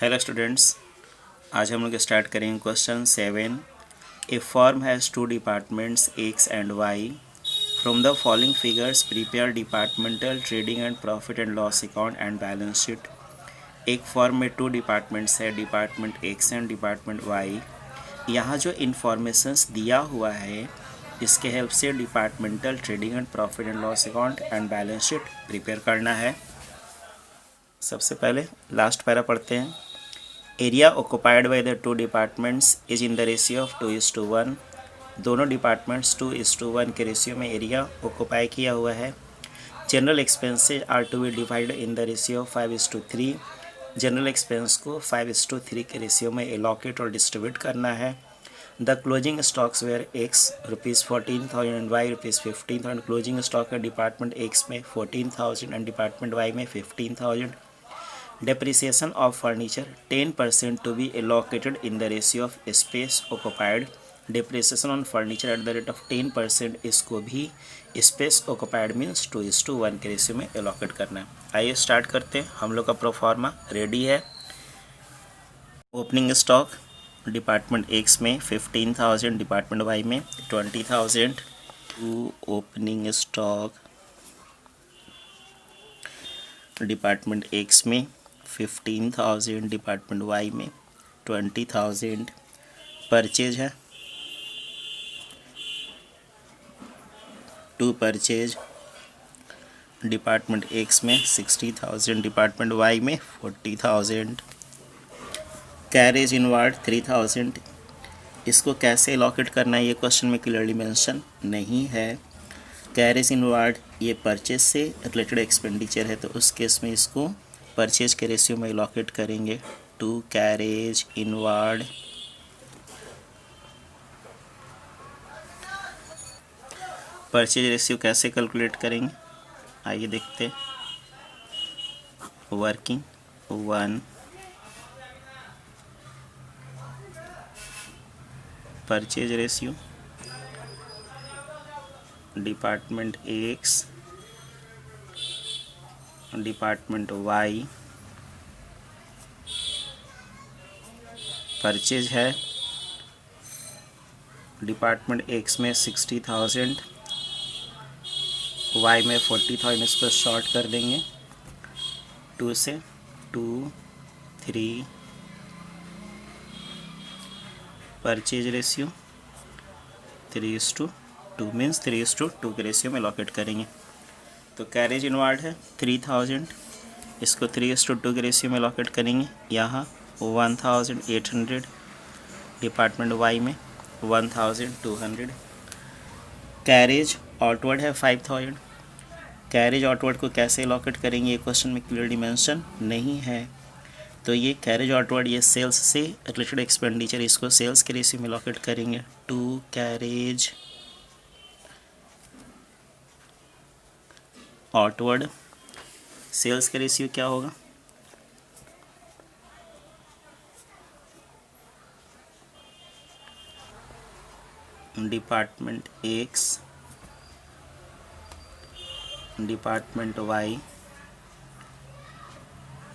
Hello students, आज हम लोग स्टार्ट करेंगे question 7। A firm has two departments X and Y. From the following figures prepare departmental trading and profit and loss account and balance sheet. एक firm में two departments है, department X and department Y. यहाँ जो informations दिया हुआ है इसके help से departmental trading and profit and loss account and balance sheet prepare करना है। सबसे पहले लास्ट पैरा पढ़ते हैं। Area occupied by the two departments is in the ratio of 2:1। दोनों डिपार्टमेंट्स 2:1 के रेशियो में एरिया ऑक्युपाई किया हुआ है। General expenses are to be divide in the ratio of 5:3। General expense को 5:3 के रेशियो में एलोकेट और डिस्ट्रीब्यूट करना है। The closing stocks were X ₹14,000 and Y ₹15,000। Closing stock है डिपार्टमेंट एक्स में 14,000 एंड डिपार्टमेंट वाई में 15,000। Depreciation of furniture 10% to be allocated in the ratio of space occupied। Depreciation on furniture at the rate of 10%, इसको भी space occupied means 2:1 के ratio में allocate करना है। आइए स्टार्ट करते हैं। हम लोग का प्रोफार्मा रेडी है। ओपनिंग स्टॉक डिपार्टमेंट एक्स में 15,000, डिपार्टमेंट वाई में 20,000। ओपनिंग स्टॉक डिपार्टमेंट एक्स में 15,000, डिपार्टमेंट वाई में 20,000। परचेज है टू परचेज डिपार्टमेंट एक्स में 60,000, डिपार्टमेंट वाई में 40,000। Carriage inward 3,000। इसको कैसे अलॉकेट करना है ये क्वेश्चन में क्लियरली मेंशन नहीं है। कैरेज इनवार्ड ये परचेज से रिलेटेड एक्सपेंडिचर है, तो उस केस में इसको परचेज के रेशियो में अलॉकेट करेंगे to carriage inward. Purchase ratio कैसे कैलकुलेट करेंगे आइए देखते हैं। Working 1 purchase ratio department X department Y. Purchase है डिपार्टमेंट एक्स में 60,000, वाई में 40,000। इसको शॉर्ट कर देंगे 2 से 2 3। परचेज रेशियो 3:2 मीन्स 3:2 के रेशियो में लॉकेट करेंगे। तो कैरेज इनवार्ड है 3,000, इसको 3:2 के रेशियो में लॉकेट करेंगे। यहाँ 1,800, डिपार्टमेंट वाई में 1,200। कैरेज आउटवर्ड है 5,000। कैरेज आउटवर्ड को कैसे लॉकेट करेंगे ये क्वेश्चन में क्लियरली मेंशन नहीं है। तो ये कैरेज आउटवर्ड ये सेल्स से रिलेटेड एक्सपेंडिचर, इसको सेल्स के रेशियो में लॉकेट करेंगे टू कैरेज आउटवर्ड। सेल्स का रेशियो क्या होगा department X department Y.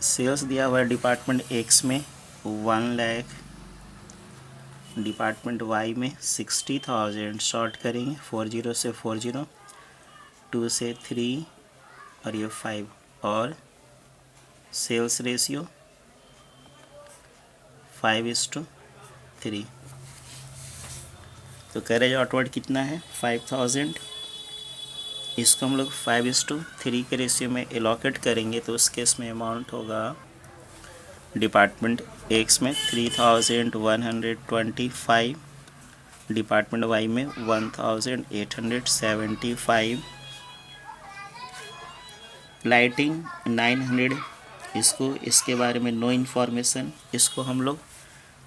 Sales दिया हुआ है डिपार्टमेंट एक्स में 1 लाख, डिपार्टमेंट वाई में 60,000। शॉर्ट करेंगे 40 से 40, 2 से 3 और ये 5। और सेल्स रेशियो 5:3। तो कैरेज आउटवर्ड कितना है 5,000। इसको हम लोग 5:3 के रेशियो में एलोकेट करेंगे, तो उस केस में अमाउंट होगा डिपार्टमेंट एक्स में 3,125, डिपार्टमेंट वाई में 1,875। लाइटिंग 900, इसको इसके बारे में नो इन्फॉर्मेशन। इसको हम लोग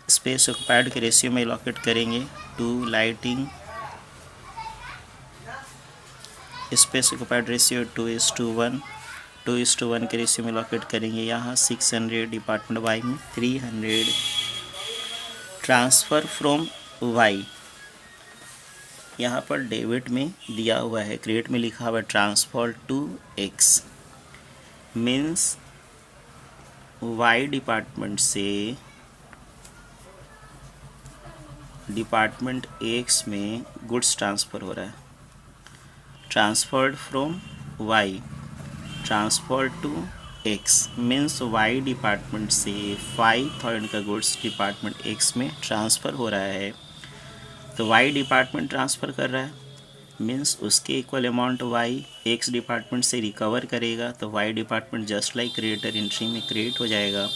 स्पेस ऑक्युपाइड के रेशियो में एलोकेट करेंगे to lighting. Space occupied ratio 2:1, 2:1 के रेशियो में लॉकेट करेंगे। यहाँ 600, डिपार्टमेंट वाई में 300। ट्रांसफ़र फ्रॉम वाई यहाँ पर डेबिट में दिया हुआ है, क्रेडिट में लिखा हुआ है transfer to X means Y department से डिपार्टमेंट एक्स में गुड्स ट्रांसफ़र हो रहा है, transferred from Y transfer to X, means Y department से 5000 का गुड्स डिपार्टमेंट एक्स में ट्रांसफ़र हो रहा है। तो वाई डिपार्टमेंट ट्रांसफ़र कर रहा है मीन्स उसके equal amount Y X department से रिकवर करेगा। तो Y department just like creditor entry में क्रिएट हो जाएगा।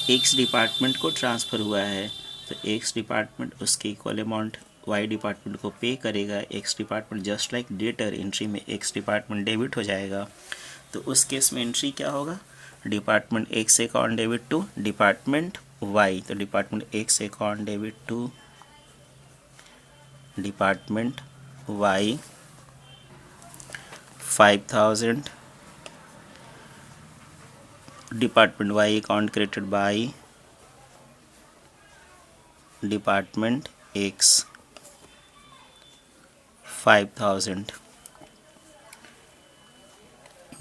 एक्स डिपार्टमेंट को ट्रांसफ़र हुआ है तो एक्स डिपार्टमेंट उसके इक्वल अमाउंट वाई डिपार्टमेंट को पे करेगा। X department just like debtor entry में एक्स डिपार्टमेंट डेबिट हो जाएगा। तो उस केस में एंट्री क्या होगा, department X account debit to department Y. तो department X account debit to department Y 5000, department Y account created by department X 5000।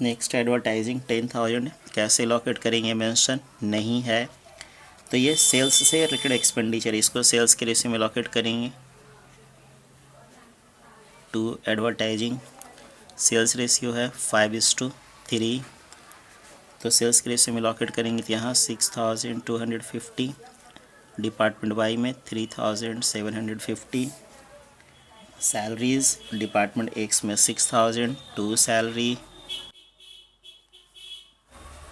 Next advertising 10,000 कैसे लॉकेट करेंगे, मेंशन नहीं है। तो ये सेल्स से रिलेटेड एक्सपेंडिचर, इसको सेल्स के रेशियो में लॉकेट करेंगे टू एडवर्टाइजिंग। सेल्स रेशियो है 5:3, तो सेल्स के रेशियो में लॉकेट करेंगे तो यहाँ 6250, डिपार्टमेंट वाई में 3750। सैलरीज डिपार्टमेंट एक्स में 6000 टू सैलरी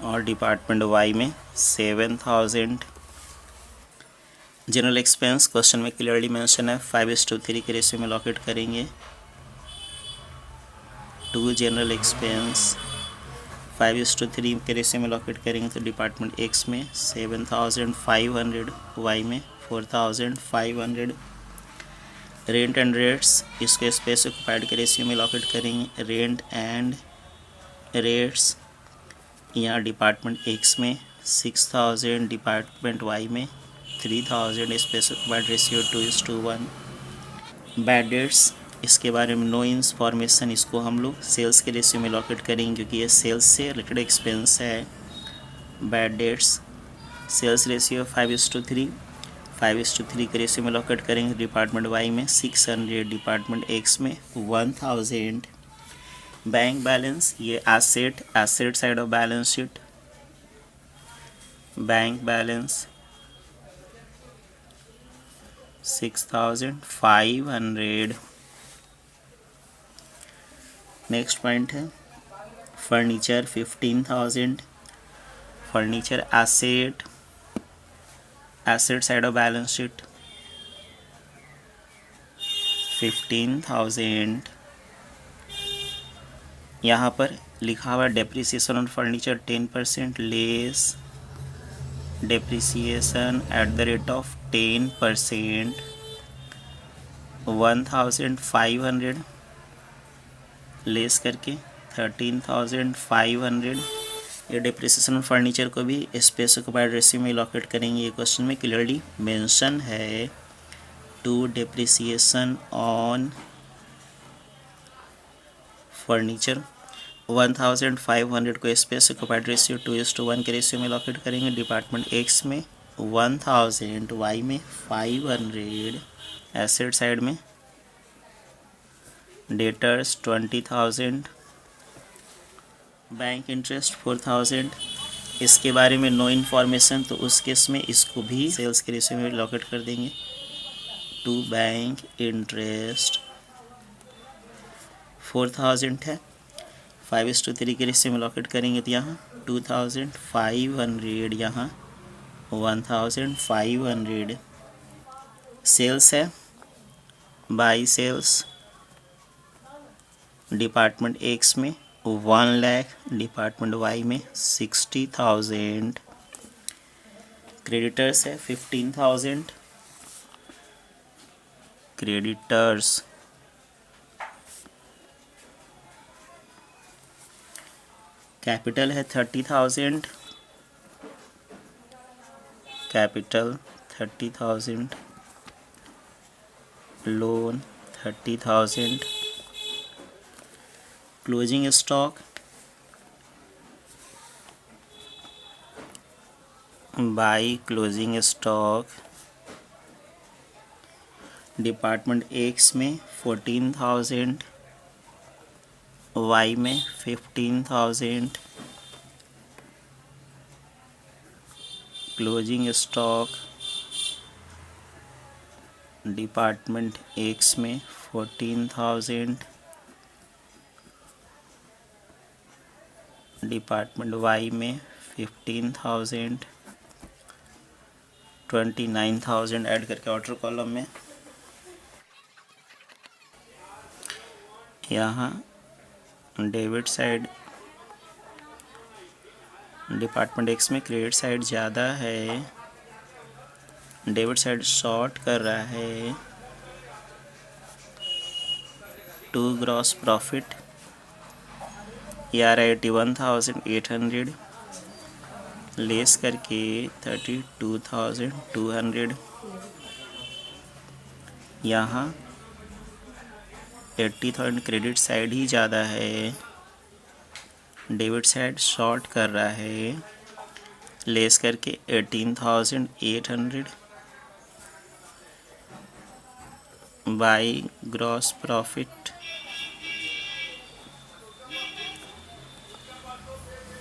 और डिपार्टमेंट वाई में 7000। जनरल एक्सपेंस क्वेश्चन में क्लियरली मेंशन है 5:3 के रेशियो में लॉकेट करेंगे टू जनरल एक्सपेंस। 5:3 के रेशियो में लॉकेट करेंगे तो डिपार्टमेंट एक्स में 7500, वाई में 4500। रेंट एंड रेट्स, इसके स्पेस ऑक्युपाइड के रेशियो में लॉकेट करेंगे। रेंट एंड रेट्स यहाँ डिपार्टमेंट एक्स में 6000, डिपार्टमेंट वाई में 3000, space occupied ratio 2:1। Bad debts, इसके बारे में नो इन्फॉर्मेशन, इसको हम लोग सेल्स के रेशियो में लॉकेट करेंगे क्योंकि ये सेल्स से रिलेटेड एक्सपेंस है। बैड डेट्स सेल्स रेशियो 5:3, 5:3 के रेशियो में लॉकेट करेंगे डिपार्टमेंट वाई में 600, डिपार्टमेंट एक्स में 1000। बैंक बैलेंस, ये asset side of balance sheet. Bank balance 6500। Next point है furniture 15,000, furniture asset side of balance sheet 15,000। यहाँ पर लिखा हुआ depreciation on furniture 10% less depreciation at the rate of 10%, 1500 less करके 13,500। ये डेप्रिसिएशन फर्नीचर को भी स्पेस ऑक्युपाइड रेशियो में लॉकेट करेंगे। ये क्वेश्चन में क्लियरली मेंशन है टू डेप्रिसिएशन ऑन फर्नीचर। 1500 को स्पेस ऑक्युपाइड रेशियो 2:1 के रेशियो में लॉकेट करेंगे। डिपार्टमेंट एक्स में 1000, वाई में 500। एसेट साइड में डेटर्स 20,000, बैंक इंटरेस्ट 4000, इसके बारे में नो इन्फॉर्मेशन, तो उस केस में इसको भी सेल्स के रेशियो में लॉकेट कर देंगे टू बैंक इंटरेस्ट 4000 है। 5:3 के रेशियो में लॉकेट करेंगे तो यहाँ 2500, यहाँ 1500। सेल्स है बाई सेल्स डिपार्टमेंट एक्स में 1 लाख, डिपार्टमेंट वाई में 60,000। क्रेडिटर्स है 15,000, क्रेडिटर्स। कैपिटल है 30,000, capital 30,000, loan 30,000। Closing stock by closing stock department X में 14,000, वाई में 15,000, क्लोजिंग स्टॉक डिपार्टमेंट एक्स में 14,000, डिपार्टमेंट वाई में 15,000, 29,000 ऐड करके आउटर कॉलम में यहाँ डेबिट साइड डिपार्टमेंट एक्स में क्रेडिट साइड ज़्यादा है, डेबिट साइड शॉर्ट कर रहा है। टू ग्रॉस प्रॉफिट यार 81,800 लेस करके 32,200, यहाँ 80,000 क्रेडिट साइड ही ज़्यादा है, डेबिट साइड शॉर्ट कर रहा है, लेस करके 18,800 बाई ग्रॉस प्रॉफिट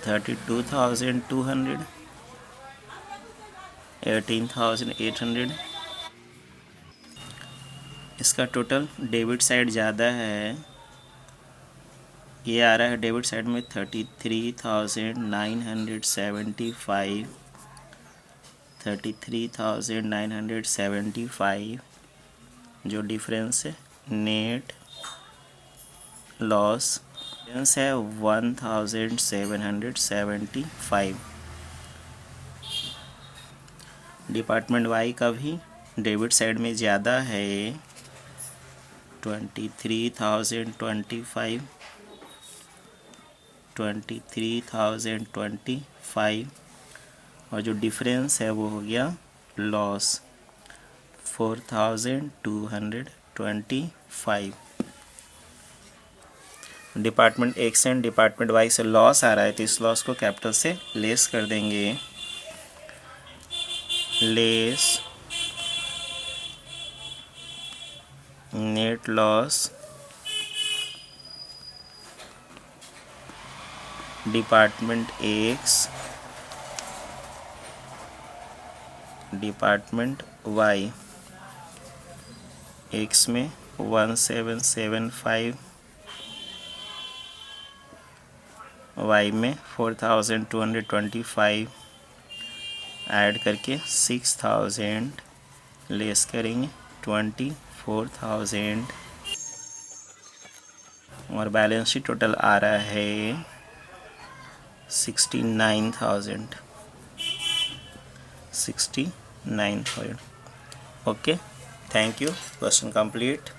32,200, 18,800। इसका टोटल डेबिट साइड ज़्यादा है, ये आ रहा है डेबिट साइड में 33,975, 33,975 जो डिफरेंस है नेट लॉस डिफरेंस है 1,775। डिपार्टमेंट वाई का भी डेबिट साइड में ज़्यादा है 23,025, 23,025 और जो डिफरेंस है वो हो गया loss 4,225। Department X and department Y से लॉस आ रहा है तो इस लॉस को कैपिटल से लेस कर देंगे, less net loss department X department Y, X में 1,775, वाई में 4,225 ऐड करके 6,000 लेस करेंगे 24,000 और बैलेंस शीट टोटल आ रहा है 69,000। Okay, thank you, question complete.